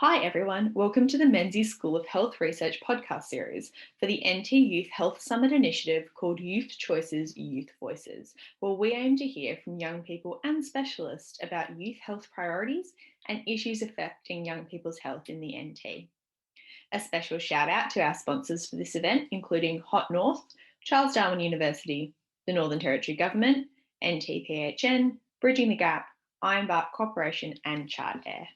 Hi everyone, welcome to the Menzies School of Health Research podcast series for the NT Youth Health Summit initiative called Youth Choices, Youth Voices, where we aim to hear from young people and specialists about youth health priorities and issues affecting young people's health in the NT. A special shout out to our sponsors for this event, including Hot North, Charles Darwin University, the Northern Territory Government, NTPHN, Bridging the Gap, Ironbark Corporation and Chart Air.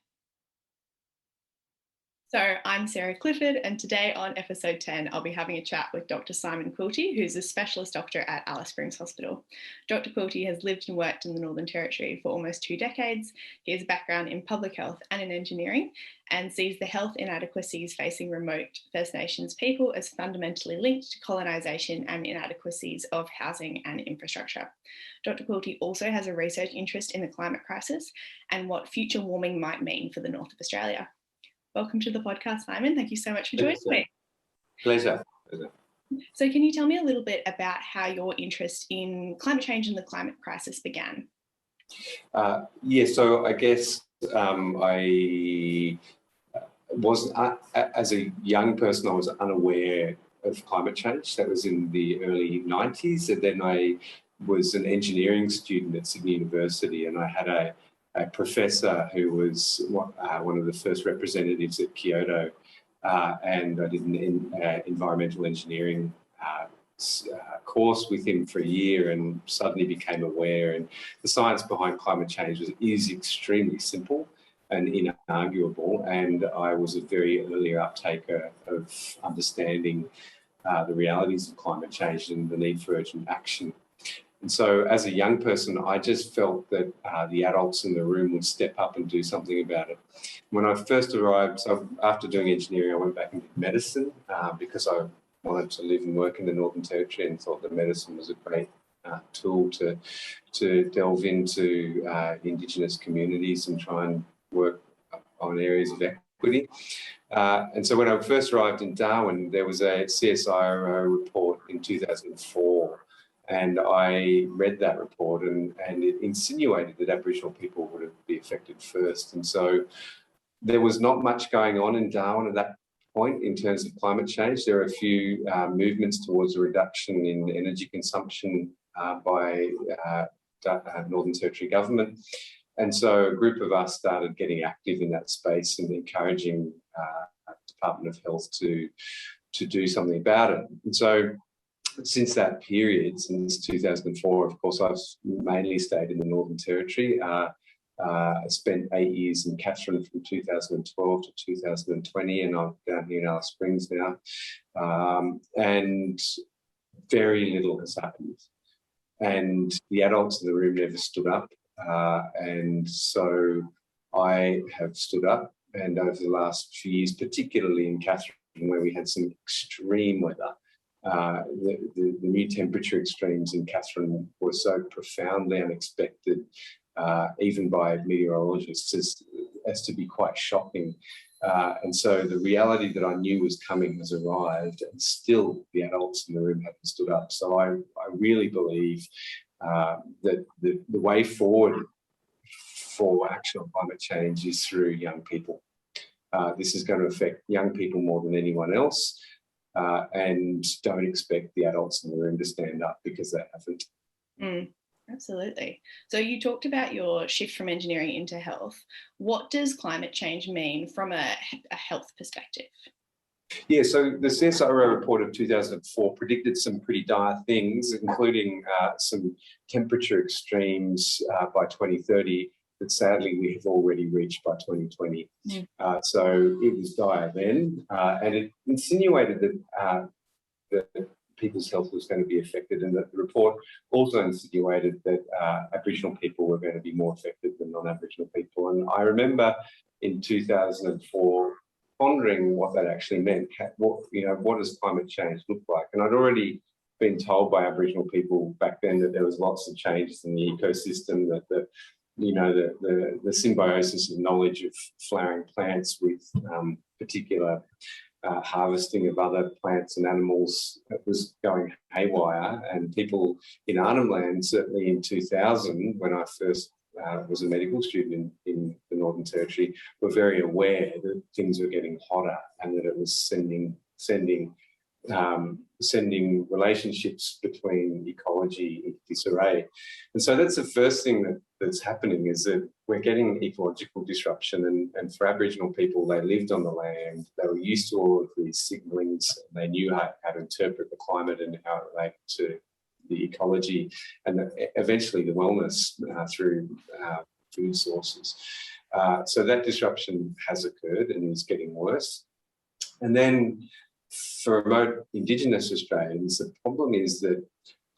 So I'm Sarah Clifford, and today on episode 10, I'll be having a chat with Dr Simon Quilty, who's a specialist doctor at Alice Springs Hospital. Dr Quilty has lived and worked in the Northern Territory for almost 2 decades. He has a background in public health and in engineering and sees the health inadequacies facing remote First Nations people as fundamentally linked to colonisation and inadequacies of housing and infrastructure. Dr Quilty also has a research interest in the climate crisis and what future warming might mean for the north of Australia. Welcome to the podcast, Simon. Thank you so much for joining me. Pleasure. So can you tell me a little bit about how your interest in climate change and the climate crisis began? So I guess I was, as a young person, I was unaware of climate change. That was in the early 90s. And then I was an engineering student at Sydney University, and I had a professor who was one of the first representatives at Kyoto, and I did an environmental engineering course with him for a year, and suddenly became aware. And the science behind climate change is extremely simple and inarguable, and I was a very early uptaker of understanding the realities of climate change and the need for urgent action. And so as a young person, I just felt that the adults in the room would step up and do something about it. When I first arrived, so after doing engineering, I went back and did medicine because I wanted to live and work in the Northern Territory and thought that medicine was a great tool to delve into Indigenous communities and try and work on areas of equity. And so when I first arrived in Darwin, there was a CSIRO report in 2004. And I read that report, and it insinuated that Aboriginal people would be affected first. And so there was not much going on in Darwin at that point in terms of climate change. There are a few movements towards a reduction in energy consumption by Northern Territory Government. And so a group of us started getting active in that space and encouraging Department of Health to do something about it. And so since that period, since 2004, of course, I've mainly stayed in the Northern Territory. I spent 8 years in Katherine from 2012 to 2020, and I'm down here in Alice Springs now. And very little has happened. And the adults in the room never stood up. And so I have stood up, and over the last few years, particularly in Katherine, where we had some extreme weather, the new temperature extremes in Katherine were so profoundly unexpected, even by meteorologists, as to be quite shocking. And so the reality that I knew was coming has arrived, and still the adults in the room haven't stood up. So I really believe that the way forward for action on climate change is through young people. This is going to affect young people more than anyone else. And don't expect the adults in the room to stand up, because they haven't. Absolutely. So you talked about your shift from engineering into health. What does climate change mean from a health perspective? Yeah, so the CSIRO report of 2004 predicted some pretty dire things, including some temperature extremes by 2030 that sadly we have already reached by 2020. So it was dire then, and it insinuated that people's health was going to be affected, and that the report also insinuated that Aboriginal people were going to be more affected than non-Aboriginal people. And I remember in 2004 pondering what that actually meant. What does climate change look like? And I'd already been told by Aboriginal people back then that there was lots of changes in the ecosystem, that the symbiosis of knowledge of flowering plants with particular harvesting of other plants and animals was going haywire. And people in Arnhem Land, certainly in 2000, when I first was a medical student in the Northern Territory, were very aware that things were getting hotter and that it was sending relationships between ecology into disarray. And so that's the first thing that's happening, is that we're getting ecological disruption. And for Aboriginal people, they lived on the land, they were used to all of these signalings, they knew how to interpret the climate and how it related to the ecology and eventually the wellness through food sources. So that disruption has occurred and is getting worse. And then for remote Indigenous Australians, the problem is that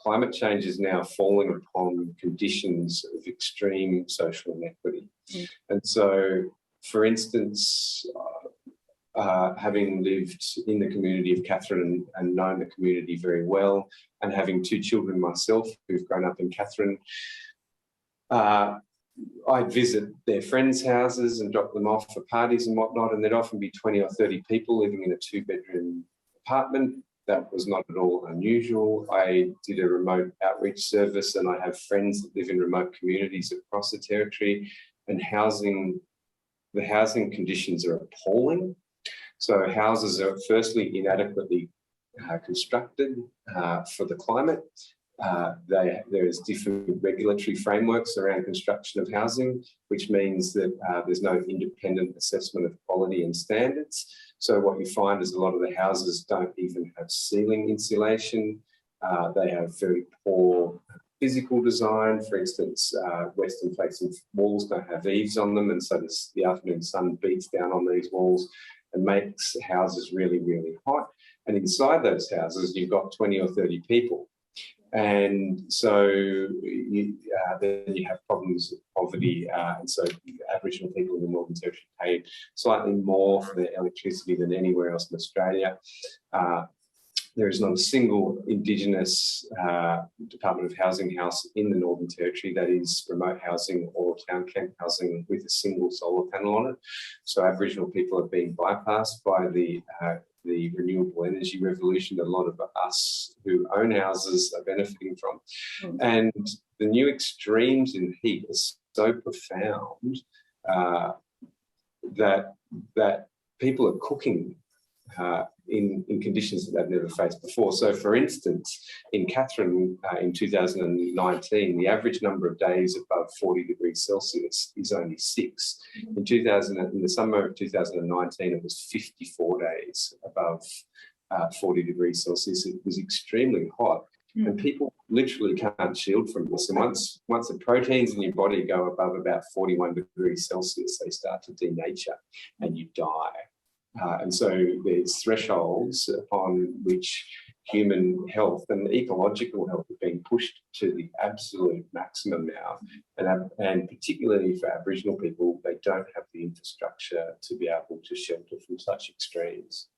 climate change is now falling upon conditions of extreme social inequity. And so, for instance, having lived in the community of Katherine and known the community very well, and having two children myself who've grown up in Katherine, I'd visit their friends' houses and drop them off for parties and whatnot, and there'd often be 20 or 30 people living in a 2-bedroom apartment. That was not at all unusual. I did a remote outreach service, and I have friends that live in remote communities across the Territory, and the housing conditions are appalling. So houses are firstly inadequately constructed for the climate. There's different regulatory frameworks around construction of housing, which means that there's no independent assessment of quality and standards. So what you find is a lot of the houses don't even have ceiling insulation. They have very poor physical design. For instance, western facing walls don't have eaves on them, and so the afternoon sun beats down on these walls and makes houses really, really hot. And inside those houses, you've got 20 or 30 people. And so then you have problems of poverty. And so Aboriginal people in the Northern Territory pay slightly more for their electricity than anywhere else in Australia. There is not a single Indigenous Department of Housing house in the Northern Territory that is remote housing or town camp housing with a single solar panel on it. So Aboriginal people are being bypassed by the renewable energy revolution that a lot of us who own houses are benefiting from. And the new extremes in heat are so profound that people are cooking in conditions that they've never faced before. So, for instance, in Katherine in 2019, the average number of days above 40 degrees Celsius is only 6. In the summer of 2019, it was 54 days above 40 degrees Celsius. It was extremely hot. And people literally can't shield from this. And once the proteins in your body go above about 41 degrees Celsius, they start to denature and you die. And so there's thresholds upon which human health and ecological health are being pushed to the absolute maximum now. And particularly for Aboriginal people, they don't have the infrastructure to be able to shelter from such extremes.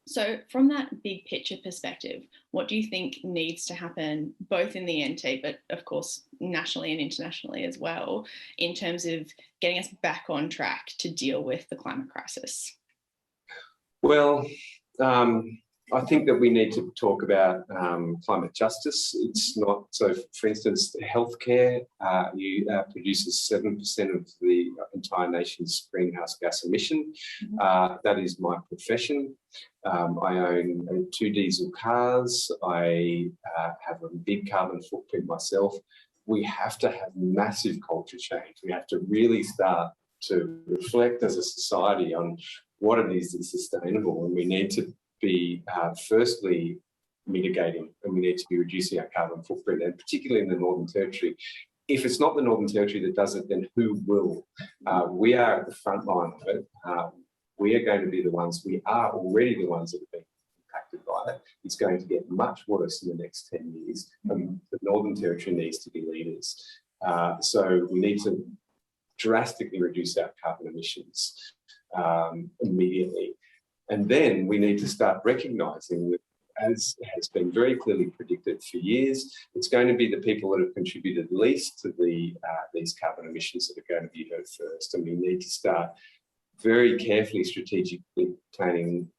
So from that big picture perspective, what do you think needs to happen both in the NT, but of course nationally and internationally as well, in terms of getting us back on track to deal with the climate crisis? Well, I think that we need to talk about climate justice. It's not, so for instance, healthcare produces 7% of the entire nation's greenhouse gas emission. That is my profession. I own 2 diesel cars. I have a big carbon footprint myself. We have to have massive culture change. We have to really start to reflect as a society on what it is that's sustainable, and we need to be firstly mitigating, and we need to be reducing our carbon footprint, and particularly in the Northern Territory. If it's not the Northern Territory that does it, then who will? We are at the front line of it. We are going to be the ones, we are already the ones that have been impacted by it. It's going to get much worse in the next 10 years. The Northern Territory needs to be leaders. So we need to drastically reduce our carbon emissions immediately. And then we need to start recognising that, as has been very clearly predicted for years, it's going to be the people that have contributed least to these carbon emissions that are going to be hurt first. And we need to start very carefully, strategically planning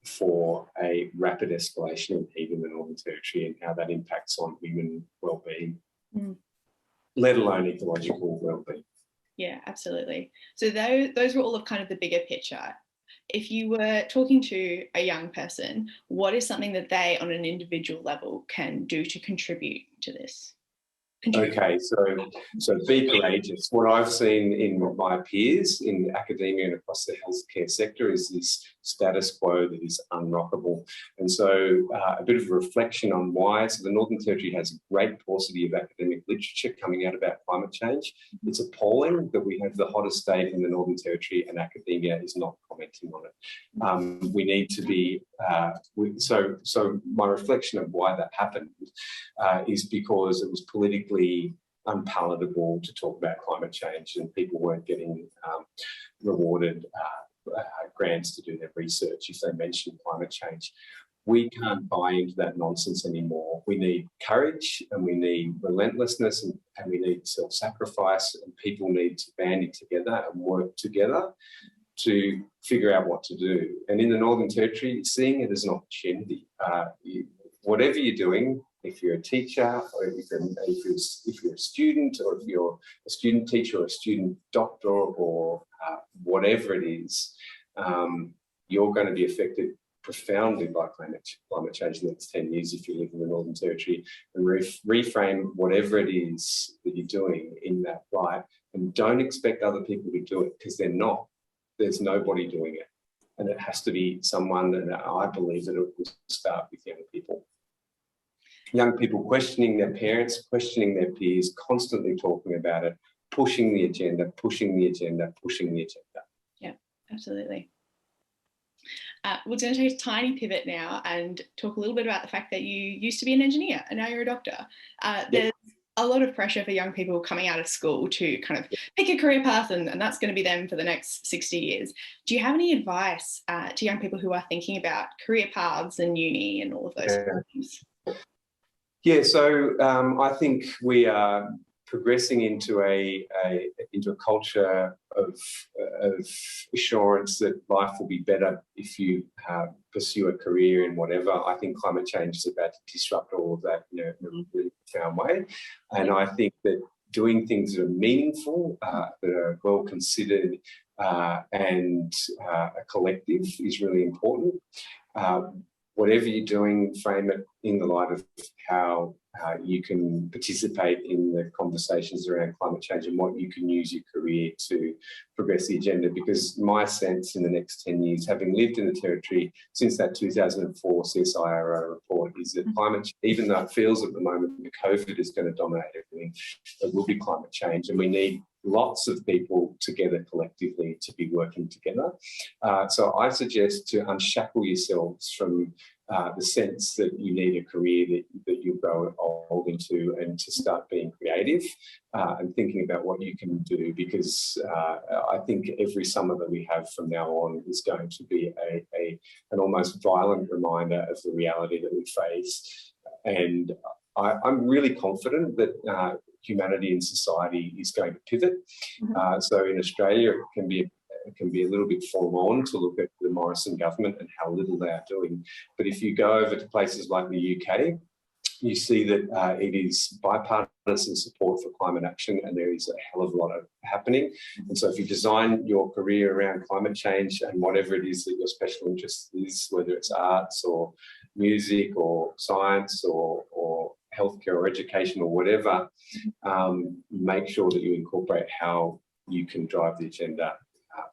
for a rapid escalation in heat in the Northern Territory and how that impacts on human well-being. let alone ecological well-being. Yeah, absolutely. So those were all of kind of the bigger picture. If you were talking to a young person, what is something that they on an individual level can do to contribute to this? Okay, so be courageous. What I've seen in my peers in academia and across the healthcare sector is this status quo that is unrockable. And so a bit of a reflection on why. So the Northern Territory has a great paucity of academic literature coming out about climate change. It's appalling that we have the hottest state in the Northern Territory and academia is not commenting on it. We need to be, so my reflection of why that happened is because it was politically unpalatable to talk about climate change and people weren't getting rewarded grants to do their research if they mentioned climate change. We can't buy into that nonsense anymore. We need courage and we need relentlessness and we need self-sacrifice, and people need to band together and work together to figure out what to do. And in the Northern Territory, seeing it as an opportunity. Whatever you're doing, if you're a teacher or if you're a student, or if you're a student teacher or a student doctor or whatever it is, you're going to be affected profoundly by climate change in the next 10 years if you live in the Northern Territory, and reframe whatever it is that you're doing in that light, and don't expect other people to do it, because they're not. There's nobody doing it. And it has to be someone, and I believe that it will start with young people. Young people questioning their parents, questioning their peers, constantly talking about it, pushing the agenda, pushing the agenda, pushing the agenda. Yeah, absolutely. We're going to take a tiny pivot now and talk a little bit about the fact that you used to be an engineer and now you're a doctor. There's a lot of pressure for young people coming out of school to kind of pick a career path, and that's going to be them for the next 60 years. Do you have any advice to young people who are thinking about career paths and uni and all of those things? Yeah, so I think we are progressing into a culture of assurance that life will be better if you pursue a career in whatever. I think climate change is about to disrupt all of that, in a really profound way. And I think that doing things that are meaningful, that are well considered, and a collective is really important. Whatever you're doing, frame it in the light of how you can participate in the conversations around climate change and what you can use your career to progress the agenda. Because my sense in the next 10 years, having lived in the Territory since that 2004 CSIRO report, is that climate, even though it feels at the moment that COVID is going to dominate everything, it will be climate change, and we need lots of people together collectively to be working together. So I suggest to unshackle yourselves from the sense that you need a career that you'll grow old into, and to start being creative and thinking about what you can do, because I think every summer that we have from now on is going to be an almost violent reminder of the reality that we face. And I'm really confident that humanity and society is going to pivot. So in Australia, it can be a little bit forlorn to look at the Morrison government and how little they are doing. But if you go over to places like the UK, you see that it is bipartisan support for climate action, and there is a hell of a lot of happening. And so if you design your career around climate change and whatever it is that your special interest is, whether it's arts or music or science or healthcare or education or whatever, make sure that you incorporate how you can drive the agenda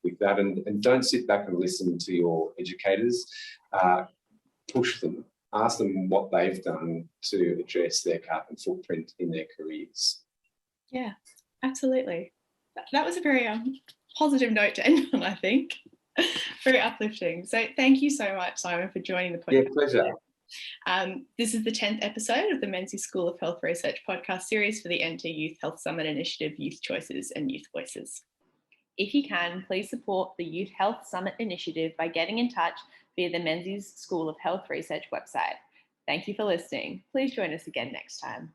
with that, and don't sit back and listen to your educators. Push them, ask them what they've done to address their carbon footprint in their careers. Yeah, absolutely. That was a very positive note to end on, I think. Very uplifting. So thank you so much, Simon, for joining the podcast. Yeah, pleasure. This is the 10th episode of the Menzies School of Health Research podcast series for the Enter Youth Health Summit Initiative, Youth Choices and Youth Voices. If you can, please support the Youth Health Summit Initiative by getting in touch via the Menzies School of Health Research website. Thank you for listening. Please join us again next time.